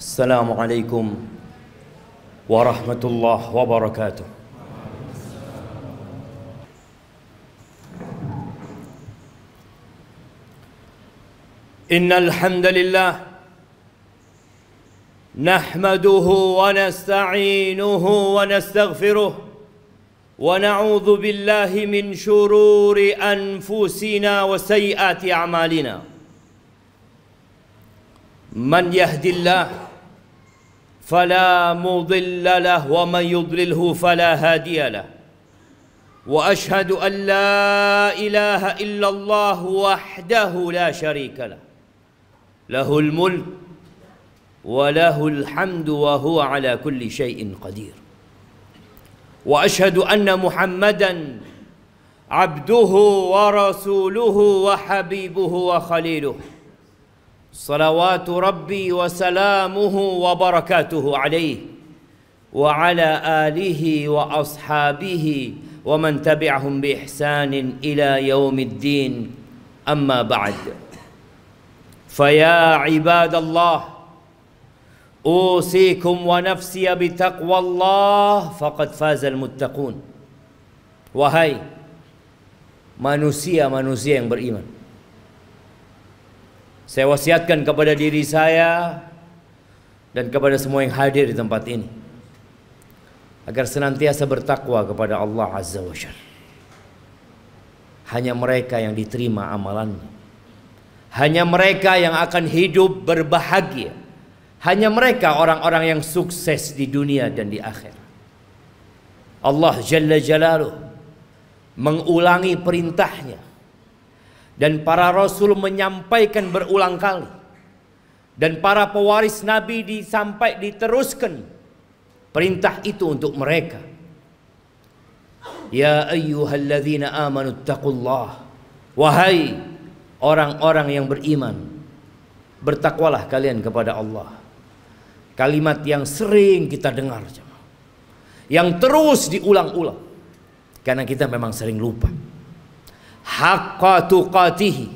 Assalamualaikum warahmatullahi wabarakatuh. Innal hamdalillah nahmaduhu wa nasta'inuhu wa nastaghfiruh wa na'udzu billahi min shururi anfusina wa sayyiati a'malina. Man yahdillahu فلا مضل له ومن يضلله فلا هادي له وأشهد أن لا إله إلا الله وحده لا شريك له له الملك وله الحمد وهو على كل شيء قدير وأشهد أن محمدا عبده ورسوله وحبيبه وخليله صلوات ربي وسلامه وبركاته عليه وعلى آله وأصحابه ومن تبعهم بإحسان إلى يوم الدين أما بعد فيا عباد الله أوصيكم ونفسي بتقوى الله فقد فاز المتقون. Wahai manusia-manusia yang beriman, saya wasiatkan kepada diri saya dan kepada semua yang hadir di tempat ini agar senantiasa bertakwa kepada Allah Azza wa Jalla. Hanya mereka yang diterima amalannya, hanya mereka yang akan hidup berbahagia, hanya mereka orang-orang yang sukses di dunia dan di akhirat. Allah Jalla Jalaluh mengulangi perintahnya dan para rasul menyampaikan berulang kali, dan para pewaris Nabi diteruskan perintah itu untuk mereka. Ya ayyuhalladzina amanu taqullah, wahai orang-orang yang beriman, bertakwalah kalian kepada Allah. Kalimat yang sering kita dengar, yang terus diulang-ulang karena kita memang sering lupa. Haqqa tuqatihi,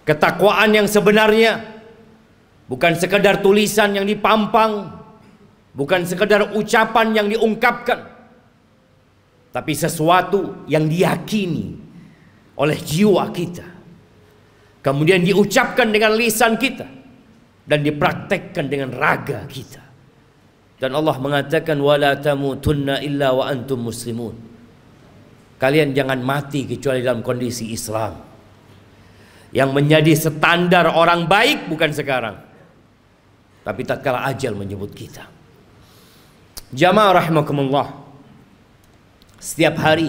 ketakwaan yang sebenarnya bukan sekedar tulisan yang dipampang, bukan sekedar ucapan yang diungkapkan, tapi sesuatu yang diyakini oleh jiwa kita, kemudian diucapkan dengan lisan kita dan dipraktekkan dengan raga kita. Dan Allah mengatakan wala tamutunna illa wa antum muslimun. Kalian jangan mati kecuali dalam kondisi Islam. Yang menjadi standar orang baik bukan sekarang, tapi tatkala ajal menyebut kita. Jamaah rahimakumullah, setiap hari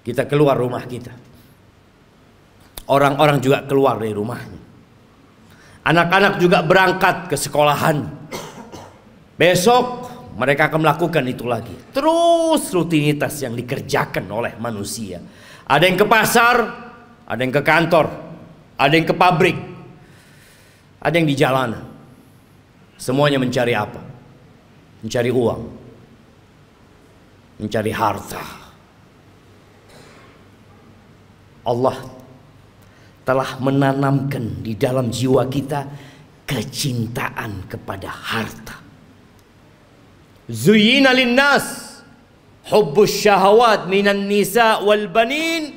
kita keluar rumah kita, orang-orang juga keluar dari rumahnya. Anak-anak juga berangkat ke sekolahan. Besok mereka akan melakukan itu lagi. Terus rutinitas yang dikerjakan oleh manusia. Ada yang ke pasar, ada yang ke kantor, ada yang ke pabrik, ada yang di jalanan. Semuanya mencari apa? Mencari uang, mencari harta. Allah telah menanamkan di dalam jiwa kita kecintaan kepada harta. Zuyyina linnas hubbus syahawat minan nisa wal banin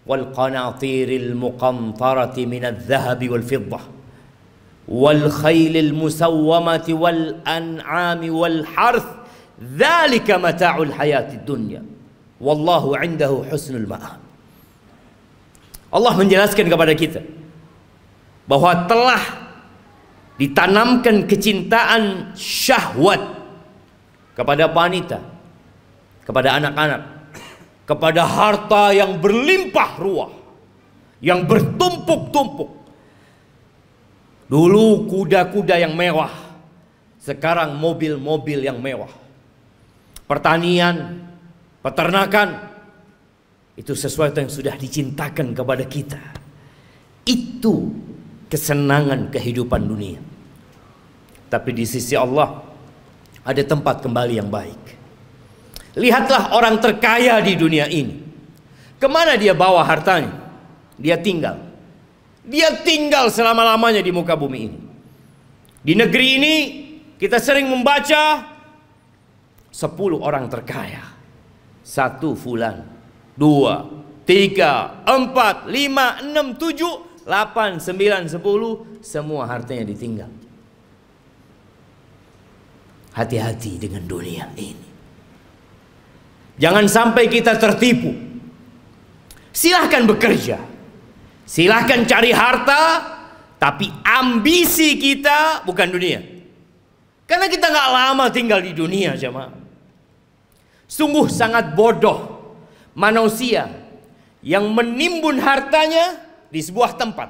wal qanatiril muqantarati minadh dhahabi wal fiddah wal khaylil musawwamati wal an'ami wal harth dzalika mata'ul hayatid dunya wallahu 'indahu husnul ma'ab. Allah menjelaskan kepada kita bahwa telah ditanamkan kecintaan syahwat kepada wanita, kepada anak-anak, kepada harta yang berlimpah ruah, yang bertumpuk-tumpuk. Dulu kuda-kuda yang mewah, sekarang mobil-mobil yang mewah. Pertanian, peternakan, itu sesuatu yang sudah dicintakan kepada kita. Itu kesenangan kehidupan dunia. Tapi di sisi Allah ada tempat kembali yang baik. Lihatlah orang terkaya di dunia ini. Kemana dia bawa hartanya? Dia tinggal. Dia tinggal selama-lamanya di muka bumi ini. Di negeri ini kita sering membaca 10 orang terkaya. 1 fulan, 2, 3, 4, 5, 6, 7, 8, 9, 10, semua hartanya ditinggal. Hati-hati dengan dunia ini. Jangan sampai kita tertipu. Silahkan bekerja, silahkan cari harta, tapi ambisi kita bukan dunia. Karena kita nggak lama tinggal di dunia, jemaah. Sungguh sangat bodoh manusia yang menimbun hartanya di sebuah tempat.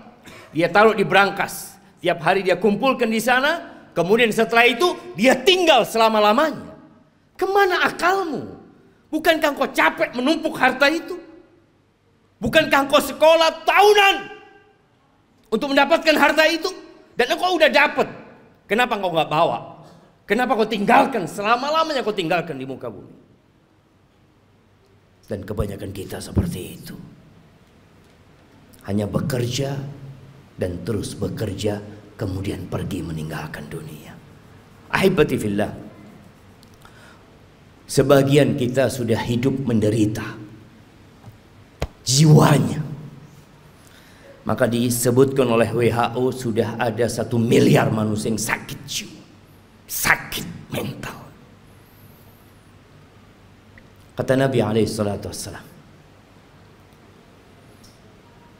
Dia taruh di brankas, tiap hari dia kumpulkan di sana, kemudian setelah itu dia tinggal selama-lamanya. Kemana akalmu? Bukankah kau capek menumpuk harta itu? Bukankah kau sekolah tahunan untuk mendapatkan harta itu? Dan engkau udah dapat. Kenapa kau nggak bawa? Kenapa kau tinggalkan selama-lamanya, kau tinggalkan di muka bumi? Dan kebanyakan kita seperti itu. Hanya bekerja dan terus bekerja, kemudian pergi meninggalkan dunia. Ahibati fillah, sebagian kita sudah hidup menderita jiwanya. Maka disebutkan oleh WHO sudah ada 1 miliar manusia yang sakit jiwa, sakit mental. Kata Nabi SAW,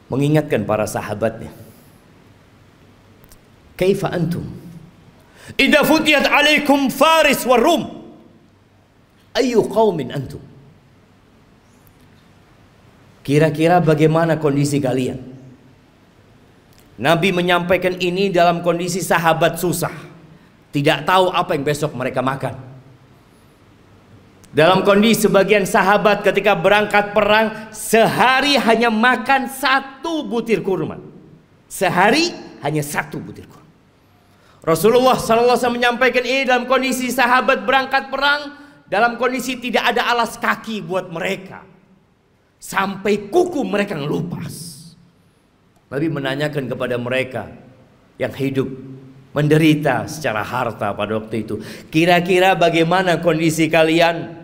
mengingatkan para sahabatnya, kaifa antum idza futiyat alaikum Faris wa Rum, ayu qaumin antum? Kira-kira bagaimana kondisi kalian? Nabi menyampaikan ini dalam kondisi sahabat susah, tidak tahu apa yang besok mereka makan. Dalam kondisi sebagian sahabat ketika berangkat perang, sehari hanya makan 1 butir kurma. Sehari hanya 1 butir kurma. Rasulullah SAW menyampaikan ini dalam kondisi sahabat berangkat perang, dalam kondisi tidak ada alas kaki buat mereka, sampai kuku mereka ngelupas. Nabi menanyakan kepada mereka yang hidup menderita secara harta pada waktu itu, kira-kira bagaimana kondisi kalian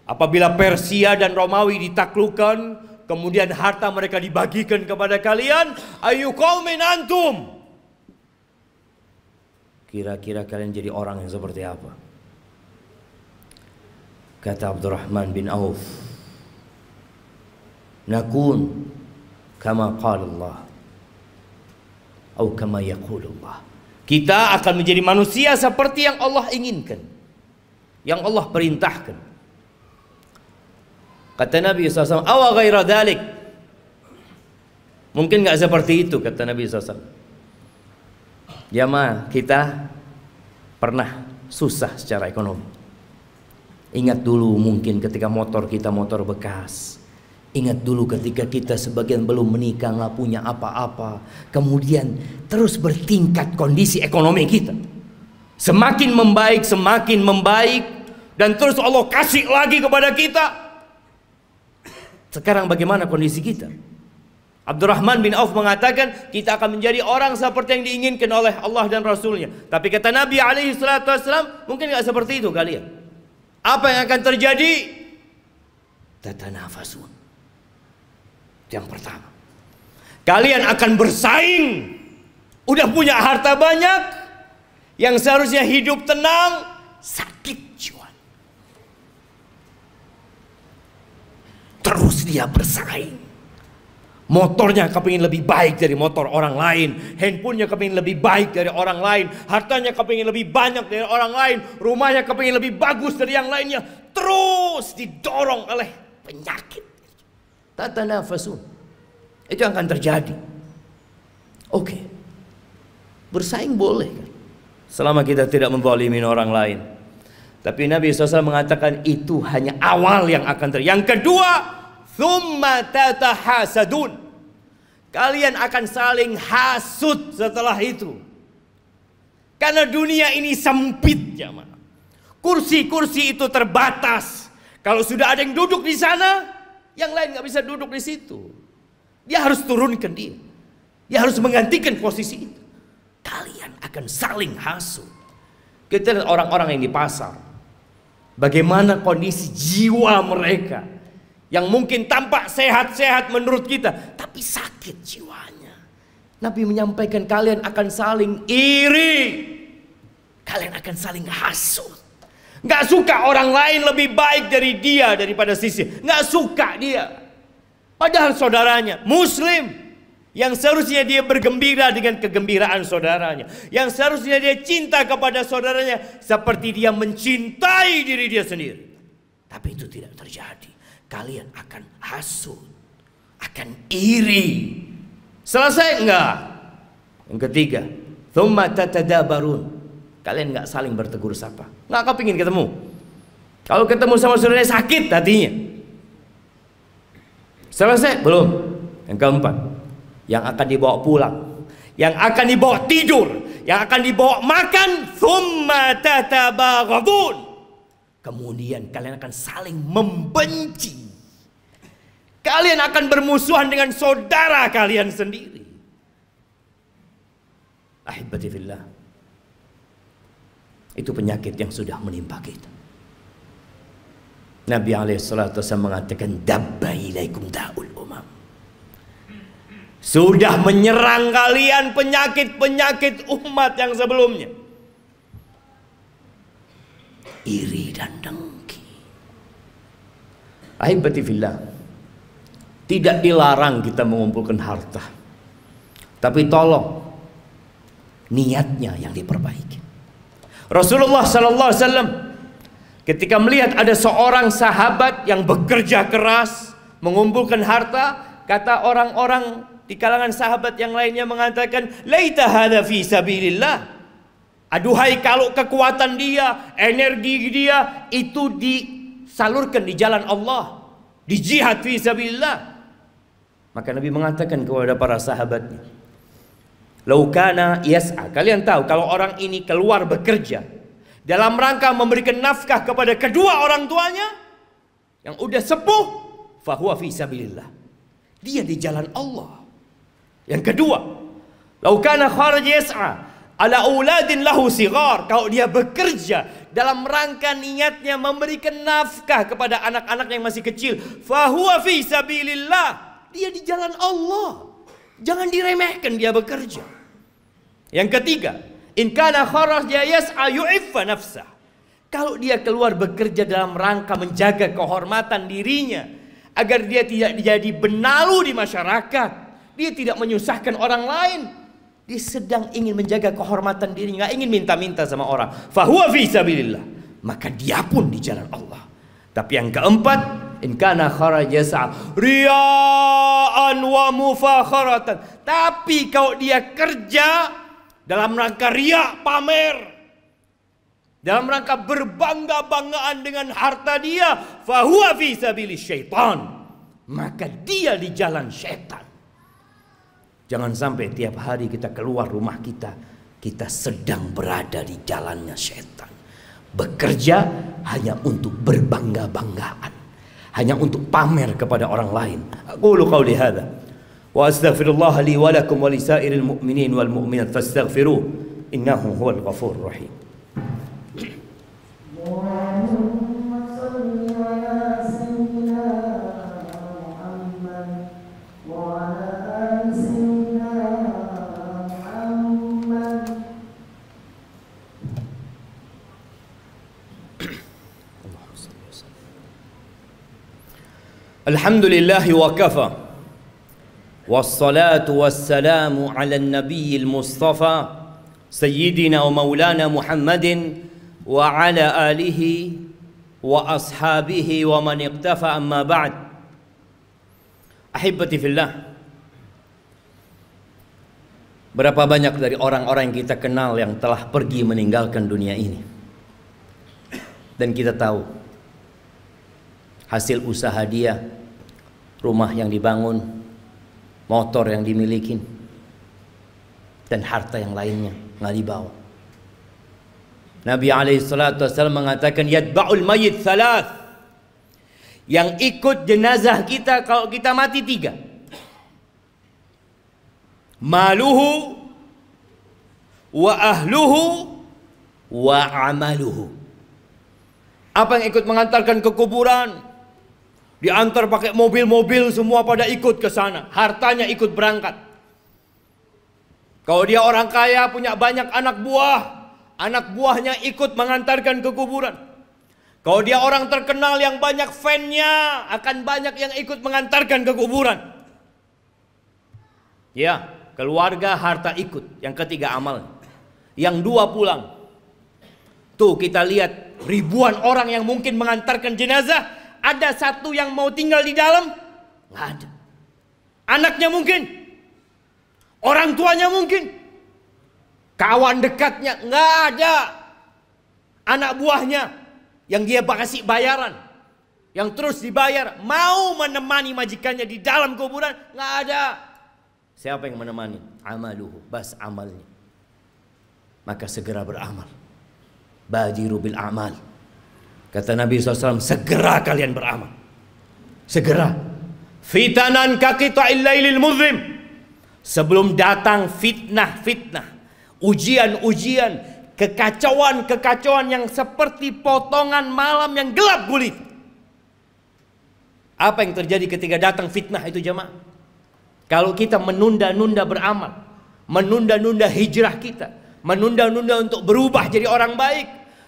apabila Persia dan Romawi ditaklukkan, kemudian harta mereka dibagikan kepada kalian? Ayu qaumin antum? Kira-kira kalian jadi orang yang seperti apa? Kata Abdurrahman bin Auf, nakun kama qala Allah atau kama yaqulullah. Kita akan menjadi manusia seperti yang Allah inginkan, yang Allah perintahkan. Kata Nabi SAW, awa ghaira dhalik, mungkin gak seperti itu, kata Nabi SAW. Jamaah, kita pernah susah secara ekonomi. Ingat dulu mungkin ketika motor kita motor bekas. Ingat dulu ketika kita sebagian belum menikah, gak punya apa-apa. Kemudian terus bertingkat kondisi ekonomi kita. Semakin membaik, dan terus Allah kasih lagi kepada kita. Sekarang bagaimana kondisi kita? Abdurrahman bin Auf mengatakan kita akan menjadi orang seperti yang diinginkan oleh Allah dan Rasulnya. Tapi kata Nabi SAW, mungkin gak seperti itu kalian. Apa yang akan terjadi? Tatanafasun. Yang pertama, kalian akan bersaing. Udah punya harta banyak, yang seharusnya hidup tenang, sakit jiwa. Terus dia bersaing. Motornya kepingin lebih baik dari motor orang lain, handphonenya kepingin lebih baik dari orang lain, hartanya kepingin lebih banyak dari orang lain, rumahnya kepingin lebih bagus dari yang lainnya. Terus didorong oleh penyakit. Tatanafasun. Itu yang akan terjadi. Oke. Bersaing boleh kan, selama kita tidak menzalimi orang lain. Tapi Nabi SAW mengatakan itu hanya awal yang akan terjadi. Yang kedua, thumma tatahasadun. Kalian akan saling hasut setelah itu. Karena dunia ini sempit, jamaah. Kursi-kursi itu terbatas. Kalau sudah ada yang duduk di sana, yang lain nggak bisa duduk di situ. Dia harus turunkan dia. Dia harus menggantikan posisi itu. Kalian akan saling hasut. Kita lihat orang-orang yang di pasar, bagaimana kondisi jiwa mereka yang mungkin tampak sehat-sehat menurut kita, tapi sakit jiwanya. Nabi menyampaikan kalian akan saling iri, kalian akan saling hasut. Nggak suka orang lain lebih baik dari dia daripada sisi, nggak suka dia. Padahal saudaranya Muslim, yang seharusnya dia bergembira dengan kegembiraan saudaranya, yang seharusnya dia cinta kepada saudaranya seperti dia mencintai diri dia sendiri. Tapi itu tidak terjadi. Kalian akan hasut, akan iri. Selesai enggak? Yang ketiga, thumma tatadabarun. Kalian enggak saling bertegur sapa. Enggak kepingin ketemu. Kalau ketemu sama saudaranya sakit hatinya. Selesai? Belum. Yang keempat, yang akan dibawa pulang, yang akan dibawa tidur, yang akan dibawa makan, thumma tatabaghadun. Kemudian kalian akan saling membenci. Kalian akan bermusuhan dengan saudara kalian sendiri. Ahibati fillah, itu penyakit yang sudah menimpa kita. Nabi alaihissalatu wassalam mengatakan, dabba ilaikum da'ul umam. Sudah menyerang kalian penyakit-penyakit umat yang sebelumnya. Iri dan dengki. Ahibati fillah, tidak dilarang kita mengumpulkan harta, tapi tolong niatnya yang diperbaiki. Rasulullah sallallahu alaihi wasallam ketika melihat ada seorang sahabat yang bekerja keras mengumpulkan harta, kata orang-orang di kalangan sahabat yang lainnya mengatakan, laita hadza fi sabilillah. Aduhai kalau kekuatan dia, energi dia itu disalurkan di jalan Allah, di jihad fi sabilillah. Maka Nabi mengatakan kepada para sahabatnya, lau kana yas'a. Kalian tahu kalau orang ini keluar bekerja dalam rangka memberikan nafkah kepada kedua orang tuanya yang udah sepuh, fahuwa fi sabilillah. Dia di jalan Allah. Yang kedua, lau kana kharaj yas'a ala auladin lahu sighar. Kalau dia bekerja dalam rangka niatnya memberikan nafkah kepada anak-anak yang masih kecil, fahuwa fi sabilillah. Dia di jalan Allah. Jangan diremehkan dia bekerja. Yang ketiga, in kana kharaja yas'a yu'iffa nafsah. Kalau dia keluar bekerja dalam rangka menjaga kehormatan dirinya, agar dia tidak jadi benalu di masyarakat, dia tidak menyusahkan orang lain, dia sedang ingin menjaga kehormatan dirinya, nggak ingin minta-minta sama orang, fahuwa fi sabilillah, maka dia pun di jalan Allah. Tapi yang keempat, in kana kharaja yas'a riya'an wa mufakharatan. Tapi kalau dia kerja dalam rangka riya, pamer, dalam rangka berbangga-banggaan dengan harta dia, fahuwa fi sabilis syaitan, maka dia di jalan syaitan. Jangan sampai tiap hari kita keluar rumah kita sedang berada di jalannya syaitan. Bekerja hanya untuk berbangga-banggaan, hanya untuk pamer kepada orang lain. Aqulu qawli hadza wa astaghfirullah li wa lakum wa lisairil mu'minin wal mu'minat fastaghfiruh innahu huwal ghafurur rahim. Alhamdulillah wa kafa, wassalatu wassalamu ala nabiyil mustafa sayyidina wa maulana Muhammadin wa ala alihi wa ashabihi wa man iqtafa, amma ba'd. Ahibati fillah, berapa banyak dari orang-orang yang kita kenal yang telah pergi meninggalkan dunia ini, dan kita tahu hasil usaha dia, rumah yang dibangun, motor yang dimiliki, dan harta yang lainnya nggak dibawa. Nabi alaihissalatu wassalam mengatakan, yatba'ul mayyit thalath. Yang ikut jenazah kita kalau kita mati 3. Maluhu wa ahluhu wa amaluhu. Apa yang ikut mengantarkan ke kuburan? Diantar pakai mobil-mobil, semua pada ikut ke sana. Hartanya ikut berangkat. Kalau dia orang kaya, punya banyak anak buah, anak buahnya ikut mengantarkan ke kuburan. Kalau dia orang terkenal yang banyak fan-nya, akan banyak yang ikut mengantarkan ke kuburan. Ya, keluarga, harta ikut. Yang ketiga amal. Yang dua pulang. Tuh kita lihat ribuan orang yang mungkin mengantarkan jenazah, ada satu yang mau tinggal di dalam? Nggak ada. Anaknya mungkin, orang tuanya mungkin, kawan dekatnya nggak ada. Anak buahnya yang dia kasih bayaran, yang terus dibayar, mau menemani majikannya di dalam kuburan, nggak ada. Siapa yang menemani? Amaluhu, bas amalnya. Maka segera beramal. Badiru bil amal. Kata Nabi SAW, segera kalian beramal. Segera. Fitanan kaqita'il lailil muzlim. Sebelum datang fitnah-fitnah, ujian-ujian, kekacauan-kekacauan yang seperti potongan malam yang gelap gulita. Apa yang terjadi ketika datang fitnah itu jemaah? Kalau kita menunda-nunda beramal, menunda-nunda hijrah kita, menunda-nunda untuk berubah jadi orang baik,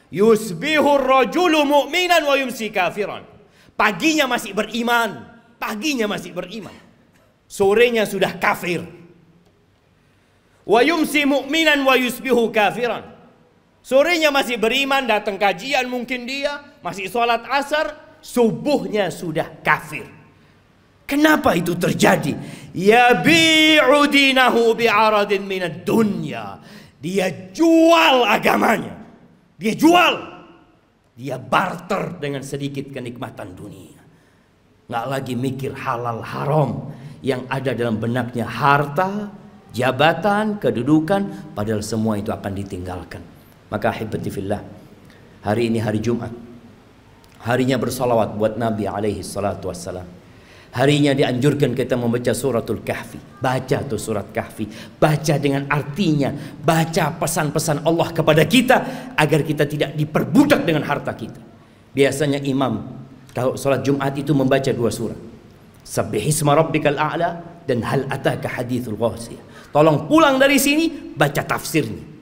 yusbihur rajulu mu'minan wa yumsi kafiran. Paginya masih beriman, paginya masih beriman, sorenya sudah kafir. Wa yumsi mu'minan wa yusbihu kafiran. Sorenya masih beriman, datang kajian mungkin dia, masih sholat asar, subuhnya sudah kafir. Kenapa itu terjadi? Yabi'u dinahu bi'aradin minad dunya. Dia jual agamanya. Dia jual. Dia barter dengan sedikit kenikmatan dunia. Nggak lagi mikir halal haram. Yang ada dalam benaknya harta, jabatan, kedudukan. Padahal semua itu akan ditinggalkan. Maka ahibati fillah, hari ini hari Jumat. Harinya bersalawat buat Nabi alaihi salatu wassalam. Harinya dianjurkan kita membaca suratul Kahfi. Baca tuh surat Kahfi. Baca dengan artinya. Baca pesan-pesan Allah kepada kita agar kita tidak diperbudak dengan harta kita. Biasanya imam kalau sholat Jumat itu membaca dua surat. Sabbihisma rabbikal a'la dan hal ataka hadithul ghasiyah. Tolong pulang dari sini baca tafsirnya.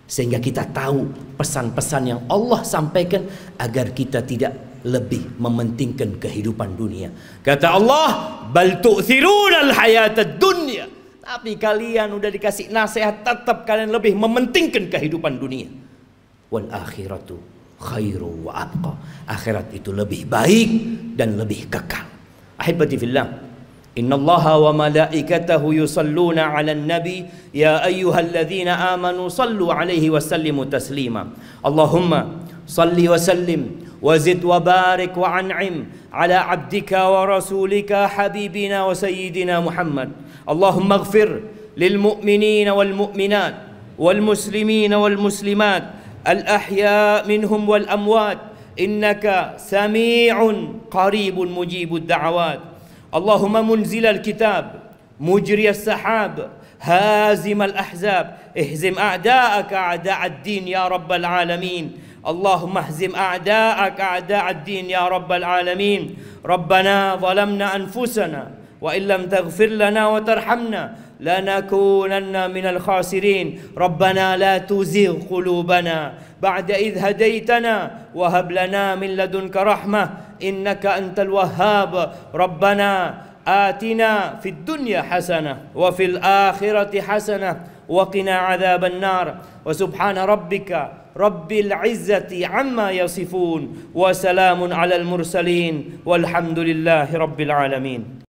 Sehingga kita tahu pesan-pesan yang Allah sampaikan agar kita tidak lebih mementingkan kehidupan dunia. Kata Allah, bal tu'thirunal hayatad dunya. Tapi kalian udah dikasih nasihat, tetap kalian lebih mementingkan kehidupan dunia. Wal akhiratu khairu wa abqa. Akhirat itu lebih baik dan lebih kekal. Ahibati fillah, innallaha wa malaikatahu yusalluna 'alan nabi ya ayyuhalladzina amanu sallu 'alaihi wa sallimu taslima. Allahumma salli wa sallim وزد وبارك وأنعم على عبدك ورسولك حبيبنا وسيدنا محمد. اللهم اغفر للمؤمنين والمؤمنات والمسلمين والمسلمات الأحياء منهم والأموات إنك سميع قريب مجيب الدعوات. اللهم منزل الكتاب مجري السحاب هازم الأحزاب اهزم أعداءك أعداء الدين يا رب العالمين. اللهم اهزم أعداءك أعداء الدين يا رب العالمين. ربنا ظلمنا أنفسنا وإن لم تغفر لنا وترحمنا لنكونن من الخاسرين. ربنا لا تزغ قلوبنا بعد إذ هديتنا وهب لنا من لدنك رحمة إنك أنت الوهاب. ربنا آتنا في الدنيا حسنة وفي الآخرة حسنة وقنا عذاب النار. وسبحان ربك رب العزة عما يصفون وسلام على المرسلين والحمد لله رب العالمين.